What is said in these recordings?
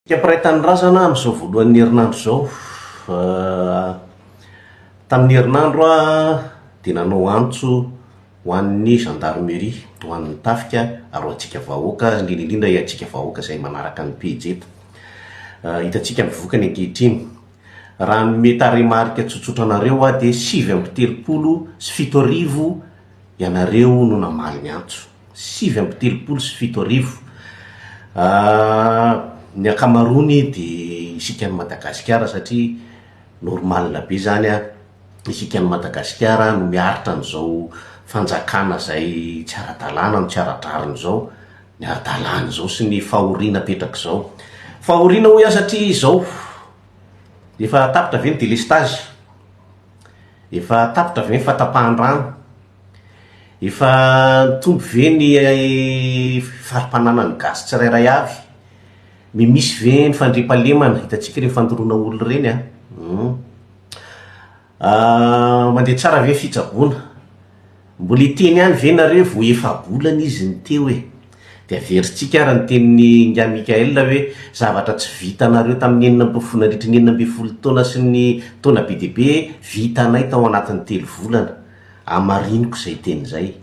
Kepiray tanindrazana amin'izao voalohan'ny herinandro izao, tamin'ny herinandro dia nanao antso ho an'ny gendarmerie, ho an'ny tafika ary ho antsika vahoaka, indrindra antsika vahoaka izay manaraka ny pejeta. Hitantsika mivoaka ny ankehitriny. Raha ny tarehimarika tsotsotra anareo dia 7:30 ianareo no namaly ny antso. 7:30 ny akamarony dia isika ny Madagasikara, satria normal be zany isika ny Madagasikara no miaritra n'izao fanjakana izay tsy ara-dalàna no tsy ara-drariny izao, ny ara-dalàna izao sy ny fahoriana petraka izao. Fahoriana hoy satria izao efa tapitra ve ny délestage, efa tapitra ve ny fatapahan-drano, efa tombo ve ny farimpanana ny gasy tsirairay avy, misy ve ny fandriampahalemana, hitantsika ireny fandoroana olona ireny mandeha tsara ve fitsaboana, mbola hiteny ihany ve nareo vo efa-bolana izy ny teo dia averintsika ary ny tenin'ny nga Mikael hoe zavatra tsy vitanareo tamin'ny 1920 taona sy ny taona be dia be vitanay tao anatin'ny 3 volana. Amariniko izay teny izay,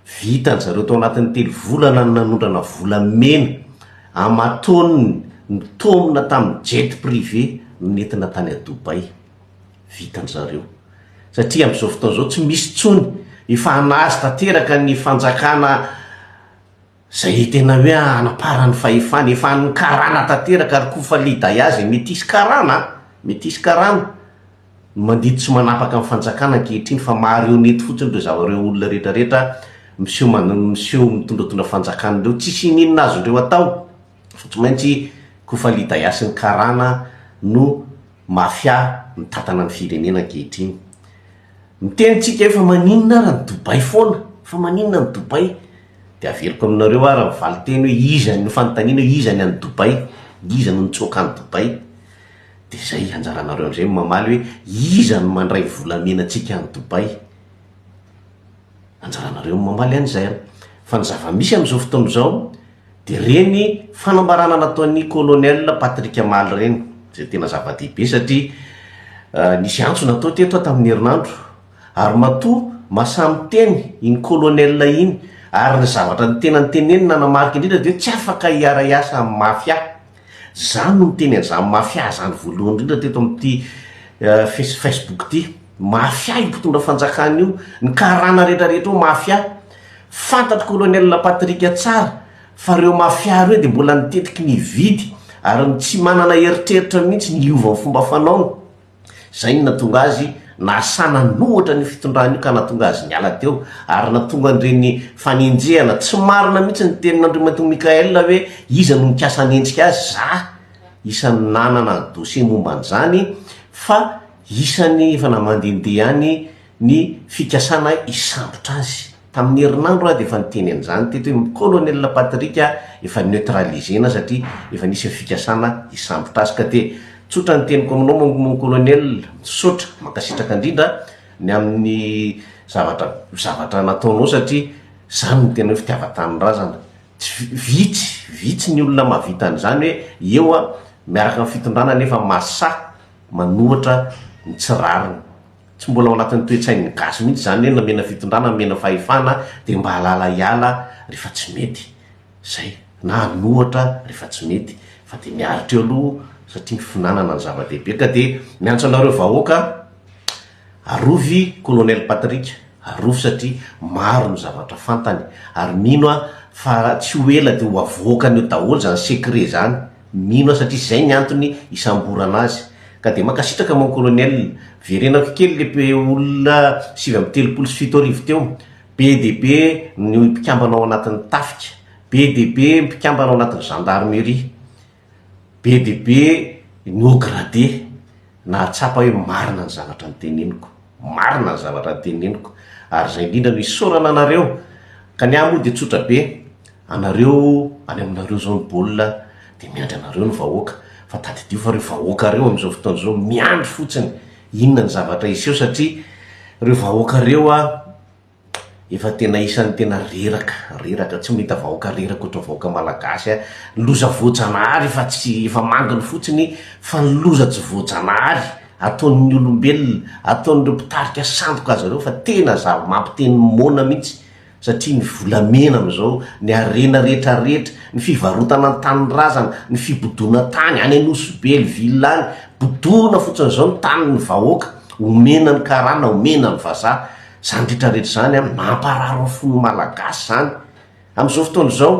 vitany zareo tao anatin'ny 3 volana ny nanondrana volamena amatoniny nitomina tamin'ny jet privé nentina tany a Dubai. Vitany zareo satria amin'izao fotoana izao tsy misy tsony efa anazy tanteraka ny fanjakana izay tena hoe anaparany fahefany, efa nikarana tanteraka ary kofa liday azy mety hisy karana mandidy tsy manapaka amin'ny fanjakana ankehitriny, fa mahareo nety fotsiny ireo zavareo olona rehetrarehetra miseho mitondratondra fanjakana ireo, tsisy ninona azondreo atao fa tsy maintsy kofa liday azy sy ny karana no mafia mitantana ny firenena ankehitriny. Mitenitsika efa maninona ary ny Dubai foana, fa maninona ny Dubai, dia averiko aminareo raha mivaly teny hoe iza ny fanontaniana hoe iza ny any Dubai, iza no nitsoaka any Dubai, dia izay anjaranareo amin'izay mamaly hoe iza no mandray volamena antsika any Dubai. Anjaranareo mamaly an'izay. Fa ny zava-misy amin'izao fotoana izao dia reny fanambarana nataon'ny colonel Patrick Maly reny, izay tena zava-dehibe satria nisy antso natao teto tamin'ny herinandro ary matoa masamy teny iny colonel iny, ary ny zavatra ny tena nytenenina nanamarika indrindra dia tsy afaka hiara-iasa amin'ny mafia. Zany no miteny an'izany mafia zany voalohany indrindra teto amin'ity Facebook ty. Mafia ipotondra fanjakana io, ny karana rehetrarehetra io mafia. Fantatry colonel Patrick tsara fa ireo mafia ireo dia mbola nitetiky nividy ary tsy manana eritreritra mihitsy ny iova ny fomba fanaony. Zay no natonga azy nasana nohatra ny fitondrana io ka natonga azy niala teo, ary natonga an'ireny fanenjehana tsy marina mihitsy ny tenin'Andriamato Mikael hoe iza no mikasa anenjika azy. Isany nanana ny dosie momba an'izany, fa isany efa namandehandeha ihany ny fikasana isambotra azy. Tamin'ny herinandro dia efa niteny an'izany teto hoe colonel Patrick efa neutralisena satria efa nisy fikasana isambotra azy. Ka dia tsotra ny teniko aminao mon colonel, misaotra mankasitraka indrindra ny amin'ny zavatra nataonao, satria zany no tena hoe fitiava-tanin-drazana. Vitsy ny olona mahavita an'izany hoe eo miaraka amin'ny fitondrana nefa masa manohatra ny tsirariny. Tsy mbola ao anatin'ny toe-tsain'ny gasy mihitsy zany hoe namena fitondrana, namena fahefana dia mba halala hiala rehefa tsy mety zay, na nohatra rehefa tsy mety, fa dia miaritra eo aloha satria finanana ny zava-dehibe. Ka dia miantso anareo vahoaka, arovy colonel Patrick, arovy satria maro ny zavatra fantany, ary mino fa tsy ho ela dia ho avoakany eo daholo zany secret zany, mino satria zay ny antony isamborana azy. Ka dia mankasitraka mon colonel, verenako kely le olona 7:37 teo, be dia be ny mpikambana ao anatin'ny tafika, be dia be mpikambana ao anatin'ny gendarmerie, be dia be ny haut gradé, na tsapa hoe marina ny zavatra nyteneniko, marina ny zavatra nyteneniko. Ary zay indrindra no isaorana anareo, ka ny amo dia tsotra be, anareo any aminareo zao ny baolina dia miandry anareo ny vahoaka, fa tadidio fa ireo vahoaka reo amin'izao fotoana izao miandry fotsiny inona ny zavatra iseho, satria ireo vahoaka reo efa tena isan'ny tena reraka tsy mita vahoaka reraka oatra vahoaka malagasy a loza voajanahary fa tsy efa manginy fotsiny fa ny loza tsy voajanahary ataon'ny olombelona ataon'ireo mpitarika sandoka azy reo fa tena mampiteny mona mihitsy satria ny volamena am'izao ny arena rehetrarehetra ny fivarotana ny tanyrazana ny fibodona tany any Anosibe Ville any bodona fotsiny zao ny tany ny vahoaka omena ny karana omena ny vazaha zany rehetrarehetra zany a mampararo fony malagasy zany am'izao fotoana zao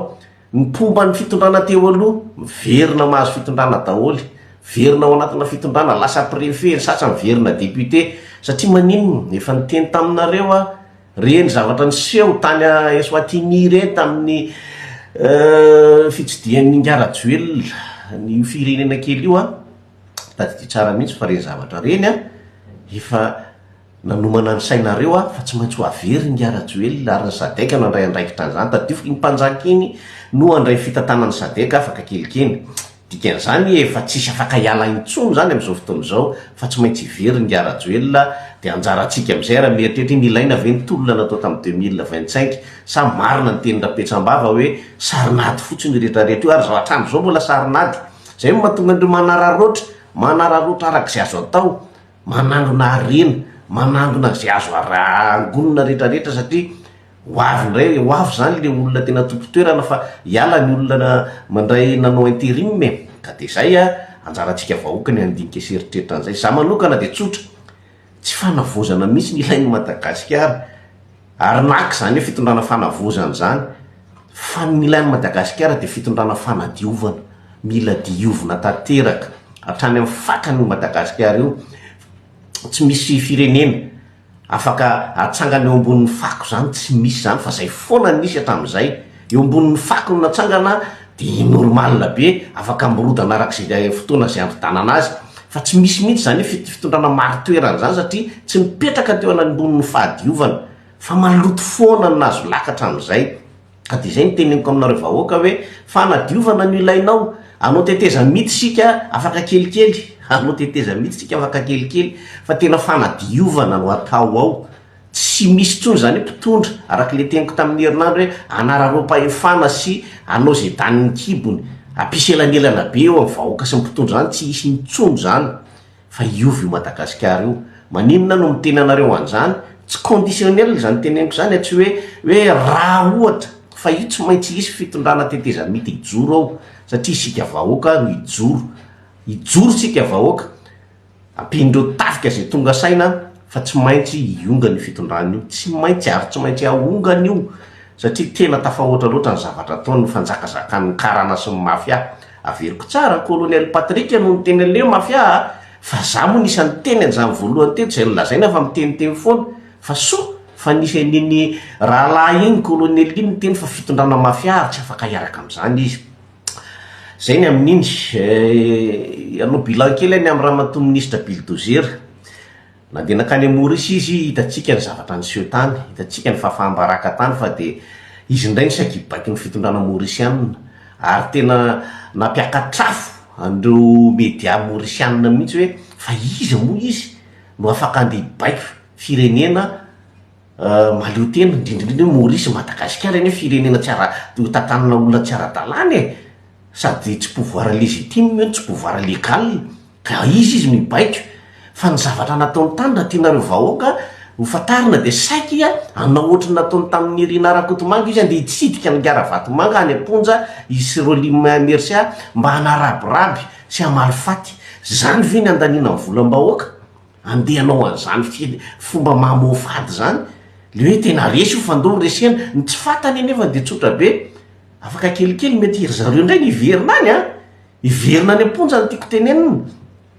ny pomba ny fitondrana teo aloha miverina mahazo fitondrana daholy verina ao anatina fitondrana lasa préfet sasany verina député satria manino efa niteny taminareo a reny zavatra niseho tany Eswatini reny tamin'ny fitsidian'ny Ngarajoel ny firenena kely io a tadidy tsara mihitsy fa reny zavatra reny a efa nanomana ny sainareo a fa tsy maintsy ho avery Ngarajoel ary ny Sadeka no andray andraikitra an'izany tadiofa iny mpanjaka iny no andray fitantanan'ny Sadeka afaka kelikely dikan'izany efa tsisy afaka hiala intsony zany am'izao fotoana izao fa tsy maintsy ivery Ngarajoel de anjarantsika am'izay raha mieritreritra ny ilaina ve nitolona natao tamin'ny 2025 sa marina ny teny Rapetsambava hoe sarinady fotsiny rehetrarehetra io ary zao hatrany zao mbola sarinady zay mahatonga andreo manararoatra arak'izay azo atao manangona arena manangona zay azo angonina rehetrarehetra satria hoavy zany le olona tena tompo-toerana fa hiala ny olona mandray nanao intérim ka de zay a anjarantsika vahoaka ny andinika seritreritra an'izay za manokana de tsotra tsy fanavozana mihitsy ny ilain'ny Madagasikara ary naky zany hoe fitondrana fanavozana zany fa ny ilain'ny Madagasikara de fitondrana fanadiovana mila diovina tanteraka hatrany amin'ny fakany Madagasikara io tsy misy firenena afaka atsangana eo ambonin'ny fako zany tsy misy zany fa zay foana nisy hatramin'izay eo ambonin'ny fako no natsangana de normalina be afaka mirodana arak'izay fotoana zay androdanana azy fa tsy misy mihitsy zany fitondrana maro toerana zany satria tsy mipetraka teo anambonin'ny fahadiovana fa maloto foana nazo lakatra am'izay ka de zay niteneniko aminareo vahoaka hoe fanadiovana no ilainao anao teteza mity sika afaka kelikely anao teteza mity sika afaka kelikely fa tena fanadiovana no atao ao tsy misy tsony zany mpitondra arak'le teniko tamin'ny herinandro hoe anararom-pahefana sy anao zay danin'ny kibony ampiselanelana be eo amin'ny vahoaka sy mpitondra zany tsy isy nitsony zany fa iovy io Madagasikara io maninona no miteny anareo an'izany tsy conditionnel zany teneniko zany tsy hoe raha ohatra fa io tsy maintsy isy fitondrana teteza mity ijoro ao satria isika vahoaka no ijoro sika vahoaka ampindreo tafika zay tonga saina fa tsy maintsy ionga ny fitondrana io tsy maintsy ary tsy maintsy aongana io satria tena tafahoatra loatra ny zavatra ataony fanjakazakany karana sy ny mafia averiko tsara colonel Patrick no niteny leo mafia fa za moa nisan'ny teny an'izany voalohany teto zay nolazaina fa miteniteny foana fa fa nisy an'iny rahalahy iny colonel iny niteny fa fitondrana mafia ary tsy afaka hiaraka am'izany izy zay ny amin'iny anao bilan kely any amin'ny ramatoa ministre Bulldozer nandeha nakany Maurice izy hitatsika ny zavatra niseho tany hitatsika ny fahafahambaraka tany fa de izy ndray ny sakibaiky ny fitondrana mauricianina ary tena nampiakatrafo andreo media mauricianina mihitsy hoe fa izy moa izy no afaka andeha hibaiko firenena maleo tena indrindrindrindra hoe Maurice Madagasikara eny hoe firenena tsy tantanana olona tsy ara-dalàna sady tsy pouvoir légitime tsy pouvoir légal ka izy mibaiko fa ny zavatra nataony tany raha tianareo vahoaka hofatarina de saiky anao ohatrany nataony tamin'ny Irina Rakotomanga izy andeha hitsidika ny Garavatomanga any Amponja izy Roly Mercia mba hanaraboraby sy hamalifaty zany ve ny andaniana ny volam-bahoaka andeha anao an'izany fomba mamofady zany le hoe tena resy io fandoa resena ny tsy fatany nefa de tsotra be afaka kelikely mety hery zareo indray ny iverina any iverina any Amponja ny tiako tenenina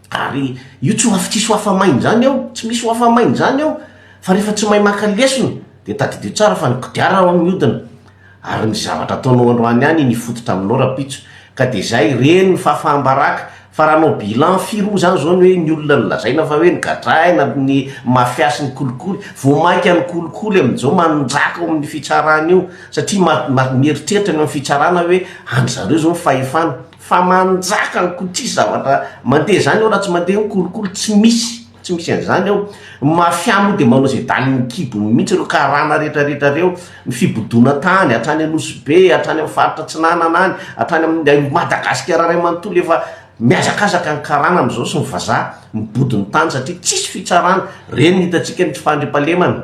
ary io tsy tsisy hoafamainy zany ao tsy misy hoafamainy zany ao fa rehefa tsy mahay maka lesony de tadidio tsara fa nikodiara ao miodina ary ny zavatra ataonao androany any nifototra aminao rapitso ka de zay reny ny fahafahambaraka fa raha anao bilan firoa zany zao hoe ny olona nolazaina fa hoe nigadraina ny mafiasy ny kolikoly voamaika ny kolikoly amin'izao manjaka ao amin'ny fitsarana io satria mieritreritra ny amin'ny fitsarana hoe andry zareo zao fahefana fa manjaka ny kotsisy zavatra mandeha zany ao raha tsy mandeha ny kolikoly tsy tsy misy an'izany eo. Mafia moa de manao zay dany mikibo mihitsy reo karana rehetrarehetra reo, mifibodona tany hatrany Anosibe, hatrany amin'ny faritra Tsinanana any, hatrany amin'ny Madagasikara ray manontolo, efa miazakazaka ny karana am'izao sy ny vazaha mibodiny tany satria tsisy fitsarana. Reny hitatsika ny fandriampahalemana,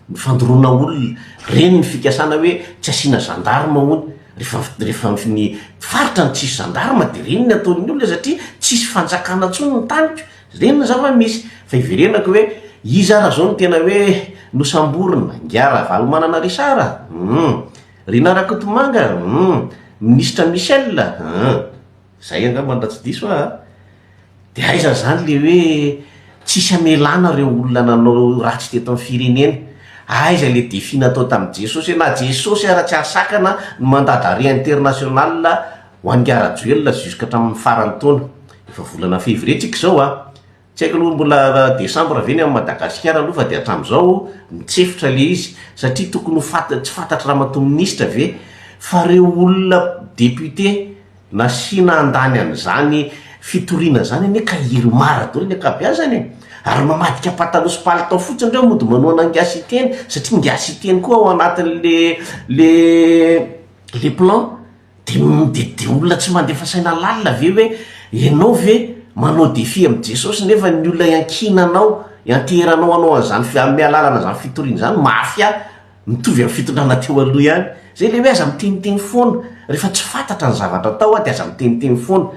ny fandoroana olona, reny ny fikasana hoe tsy asiana gendarme hony rehefa ny faritra ny tsisy gendarme, de reny ny ataon'ny olona satria tsisy fanjakana ntsony ny taniko. Reny ny zava-misy fa iverenako hoe izy ara zao ny tena hoe nosamborina ngiara valomanana resara, Rina Rakotomanga, ministra Michel, zay angamba nda tsy diso de aiza zany le hoe tsisy amelana reo olona nanao ratsy teto amin'ny firenena. Aiza le défi natao tamin'i Jesosy, na Jesosy ara-tsy asakana no mandadare international ho an'ny Ngarajoelina jusqu'à hatramin'ny farany taona. Efa volana février-tsika zao tsy haiko aloha mbola Desambra ve ny amin'ny Madagasikara aloha, fa de hatramin'izao mitsefitra le izy satria tokony tsy fantatry raha mato ministra ve fa reo olona député nasiana andany an'izany fitoriana zany ane ka iromara daholo ny ankabeazany, ary mamadika pataloha sy palitao fotsiny reo mody manoana ngiasy teny, satria ngiasy teny koa ao anatin'le le plan. De olona tsy mandefa saina lalina ve hoe ianao ve manao défi amin'i Jesosy nefa ny olona iankinanao ianteranao anao an'izany amin'ny alalana zany fitoriana zany mafia mitovy amin'ny fitondrana teo aloha ihany. Zay le hoe aza miteniteny foana rehefa tsy fantatra ny zavatra tao de aza miteniteny foana.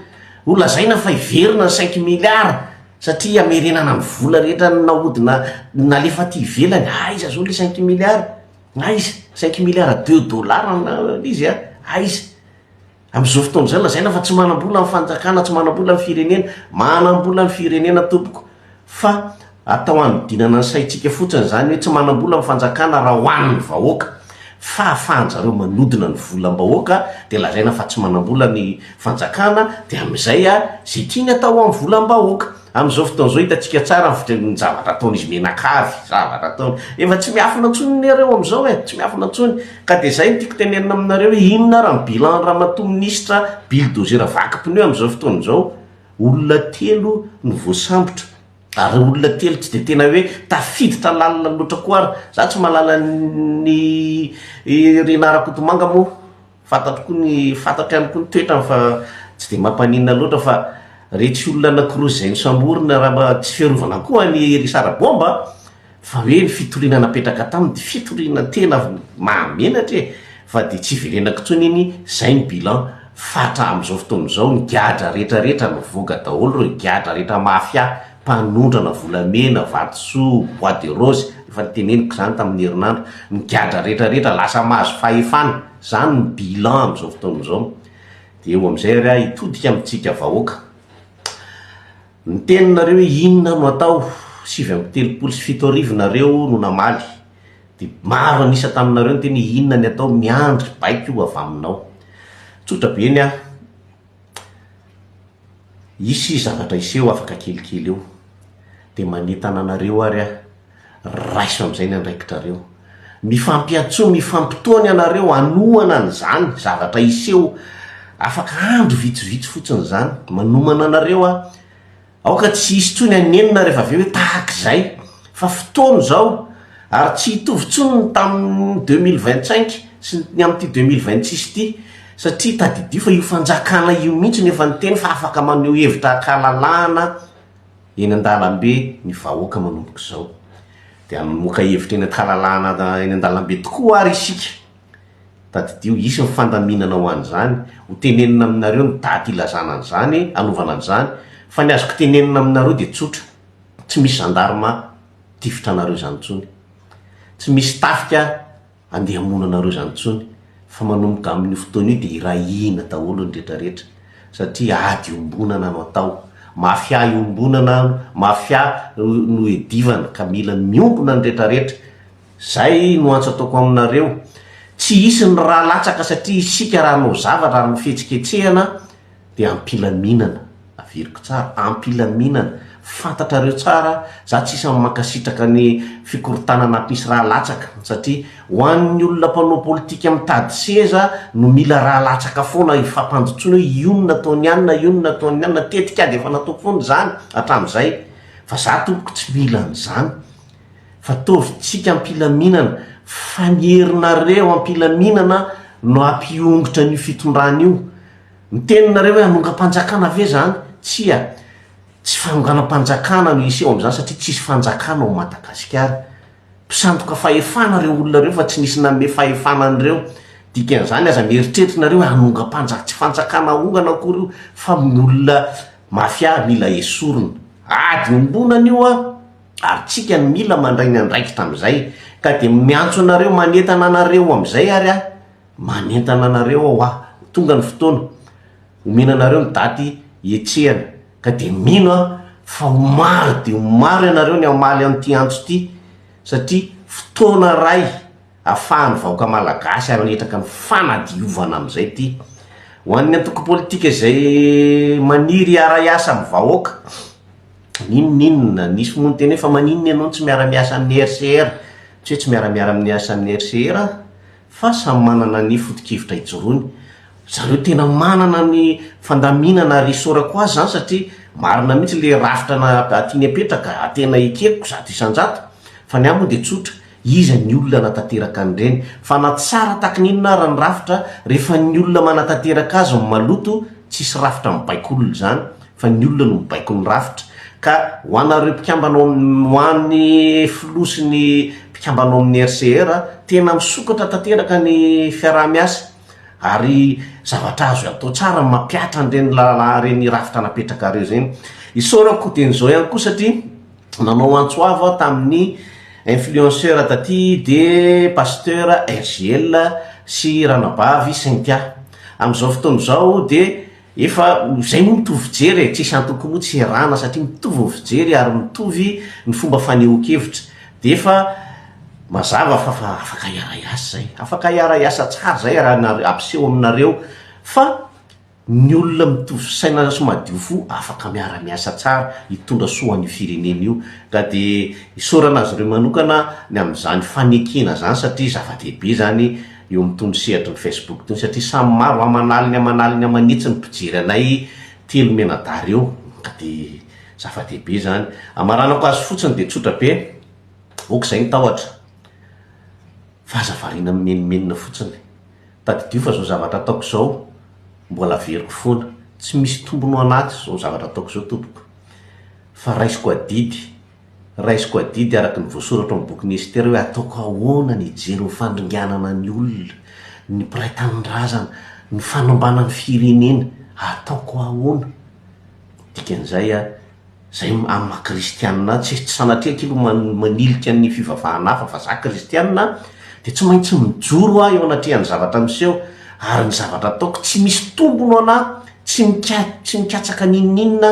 Olazaina fa iverina ny 5 milliards satria amerenana ny vola rehetra nahodina nalefa ty ivelany. Aiza zao le 5 milliards, aiza 5 milliards $2 izy aiza am'izao fotoana zany lazaina fa tsy manam-bola amin'ny fanjakana, tsy manam-bola amin'ny firenena. Manam-bola amin'ny firenena tompoko, fa atao anodinana ny saitsika fotsiny zany hoe tsy manam-bola amin'ny fanjakana raha hoan'ny vahoaka, fa ahafahanjareo manodina ny volam-bahoaka de lazaina fa tsy manam-bola ny fanjakana. De am'izay zay tiany atao amin'ny volam-bahoaka. Am'izao fotoana zao hitatsika tsara ny zavatra ataon'izy Menakavy, zavatra ataony efa tsy miafina ntsony nareo am'izao tsy miafina ntsony. Ka de zay tiako tenenina aminareo hoe inona raha ny bilan raha mato ministra bulldozer vaky pneu am'izao fotoana zao. Olona 3 no voasambotra, ary olona 3 tsy de tena hoe tafiditra lalina loatra koa ary. Za tsy mahalala ny Rina Rakotomanga moa, fantatry ihany koa ny toetrany fa tsy de mampaninina loatra, fa retsy olona anankiroa zay nosamborina raha tsy fiarovana koa ny Risara Bomba, fa hoe ny fitoriana napetraka taminy de fitoriana tena mahamenatra fa de tsy iverenako ntsony iny. Zay ny bilan fatra am'izao fotoana zao. Ny gadra rehetrarehetra mivoga daholo reo gadra rehetra mafia, mpanondrana volamena, vatosoa, bois de rose, efa niteneniko zany tamin'ny herinandro. Ny gadra rehetrarehetra lasa mahazo fahefana, zany ny bilan am'izao fotoana zao. De eo am'izay raha hitodika amintsika vahoaka, ny teninareo hoe inona no atao 7 nareo no namaly, de maro anisa taminareo ny teny inona ny atao, miandry baiko io avy aminao. Tsotra be eny isy zavatra iseho afaka kelikely eo de manetana anareo ary raiso am'izay ny andraikitrareo, mifampiatso mifampitoany anareo anoana an'izany zavatra iseho. Afaka andro vitsivitsy fotsiny zany manomana anareo aoka tsy hisy tsony anenina rehefa avy hoe tahak'izay, fa fotoana zao ary tsy hitovy tsony tamin'ny 2025 sy ny amin'ty 2026 ty, satria tadidio fa io fanjakana io mihitsy nefa nyteny fa afaka maneho hevitra kalalana eny an-dalambe ny vahoaka manomboka zao. De amoka hevitra eny kalalana eny an-dalambe tokoa ary isika tadidio isy ny fandaminana ho an'izany. Ho tenenina aminareo ny daty ilazana an'izany, anovana an'izany, fa ny azoko tenenina aminareo de tsotra, tsy misy gendarme tifitra anareo zany ntsony, tsy misy tafika andeha hamono anareo zany ntsony, fa manomboka amin'ny fotoana io de irahina daholo ny rehetrarehetra satria ady ombonana no atao. Mafia iombonana, mafia no edivana ka mila miombona ny rehetrarehetra. Zay no antso ataoko aminareo, tsy hisy ny raha latsaka satria isika raha nao zavatra raha no fihetsiketsehana de ampilaminana. Aviriko tsara, ampilaminana, fantatrareo tsara. Za tsy isany makasitraka ny fikorotana nampisy raha latsaka satria ho an'ny olona mpanao politika mitady seza no mila raha latsaka foana ifampandrotsona hoe io no nataony ihany na io no nataony ihany, tetika de efa nataoko foana zany hatram'izay. fa za tompoko tsy mila n'izany fa taovitsika ampilaminana fanerinareo ampilaminana no ampiongotra ny fitondrana io miteninareo hoe hanonga-panjakana ave zany tsy fanonganam-panjakana no isy eo am'izany satria tsisy fanjakana ao Madagasikara mpisandoka fahefana reo olona reo fa tsy nisy name fahefanan'ireo dikan'izany aza mieritreritrynareo hoe hanonga-panjaka tsy fanjakana ongana akory io fa olona mafia mila esorona ady ombonana io ary tsika ny mila mandray ny andraikitra am'izay ka de miantso anareo manentana anareo am'izay ary manentana anareo tonga ny fotoana omenanareo ny daty etsehana ka de mino fa omary de omary ianareo ny amaly an'ity antso ity satria fotoana ray ahafahan'ny vahoaka malagasy ary anetraka ny fanadiovana am'izay ty ho an'ny antoko politika izay maniry ara-iasa amin'ny vahoaka ninonninona nisy moa ny teny fa maninona ianao tsy miara-miasa amin'ny RCR tsy hoe tsy miara-miara amin'ny asa amin'ny RCR fa samy manana ny foto-kevitra ijorony zareo tena manana ny fandaminana risorako azy zany satria marina mihitsy le rafitra na tiany apetraka tena ekeko zato isanjato fa ny amony de tsotra iza ny olona natateraka an'ireny fa na tsara taky ninona ara ny rafitra rehefa ny olona manatateraka azy maloto tsisy rafitra mibaik'olona zany fa ny olona no mibaiko ny rafitra ka ho anareo mpikambanao ho an'ny filosy ny mpikambanao amin'ny RCR tena misokatra tanteraka ny fiaraha-miasa ary zavatra azo atao tsara mampiatra an'ireny reny rafitra napetraka reo zany isorako ten'izao ihany koa satria nanao antsoava tamin'ny influenceur taty de pasteur RGL sy ranabavy Saintia am'izao fotoana zao de efa zay moa mitovy fijery tsisy antoko moa tsy rana satria mitovy ny fijery ary mitovy ny fomba fanehoan-kevitra de efa mazava fa afaka iara-iasa zay afaka iara-iasa tsara zay raha ampiseho aminareo fa ny olona mitovy saina sy madio fo afaka miara-miasa tsara hitondra soan'ny firenena io ka de isorana azy ireo manokana ny am'izany fanekena zany satria zava-dehibe zany eo mitondro sehatra ny Facebook tony satria samy maro amanaliny amanitsy ny mpijery anay telo menadary eo ka de zava-dehibe zany amaranako azy fotsiny de tsotra be okizay ny tahotra fahazavariana menimenina fotsiny tadidio fa zao zavatra ataoko zao mbola veriko foana tsy misy tombono anaty zao zavatra ataoko zao tompoko fa raisiko adidy araky ny voasoratra amin'ny boky ny Estera hoe ataoko ahoana ny jery ny fandringanana ny olona ny mpiray-tanindrazana ny fanambanany firenena ataoko ahoana dikan'izay zay amin'ny kristianina tsy sanatria kilo manilika ny fivavahana hafa fa za kristianina de tsy maintsy mijoro eo anatrehan'ny zavatra miseho ary ny zavatra ataoko tsy misy tombono ana tsy mikatsaka ninninna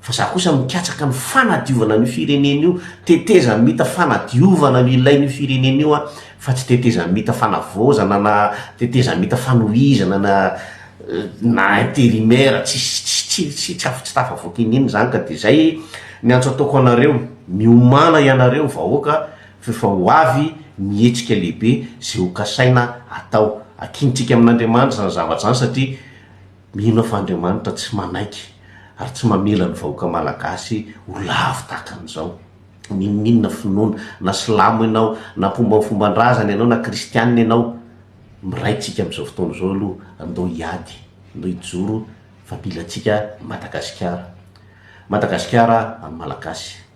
fa za kosa mikatsaka ny fanadiovana ny firenena io teteza mita fanadiovana ny ilain'ny firenena io fa tsy teteza mita fanavozana na teteza mita fanohizana na intérimaire tsy tafavoaka ininy zany ka de zay ny antso ataoko anareo miomana ianareo vahoaka fefa ho avy mihetsika lehibe zay ho kasaina atao akinitsika amin'Andriamanitra zany zavatra zany satria mino fa Andriamanitra tsy manaiky ary tsy mamela ny vahoaka malagasy ho lavo takan'izao ninninna finoana na silamo ianao na fomban-drazana ianao na kristianina ianao miraitsika am'izao fotoana zao aloha andao hiady andao hijoro fa mila tsika Madagasikara amin'ny malagasy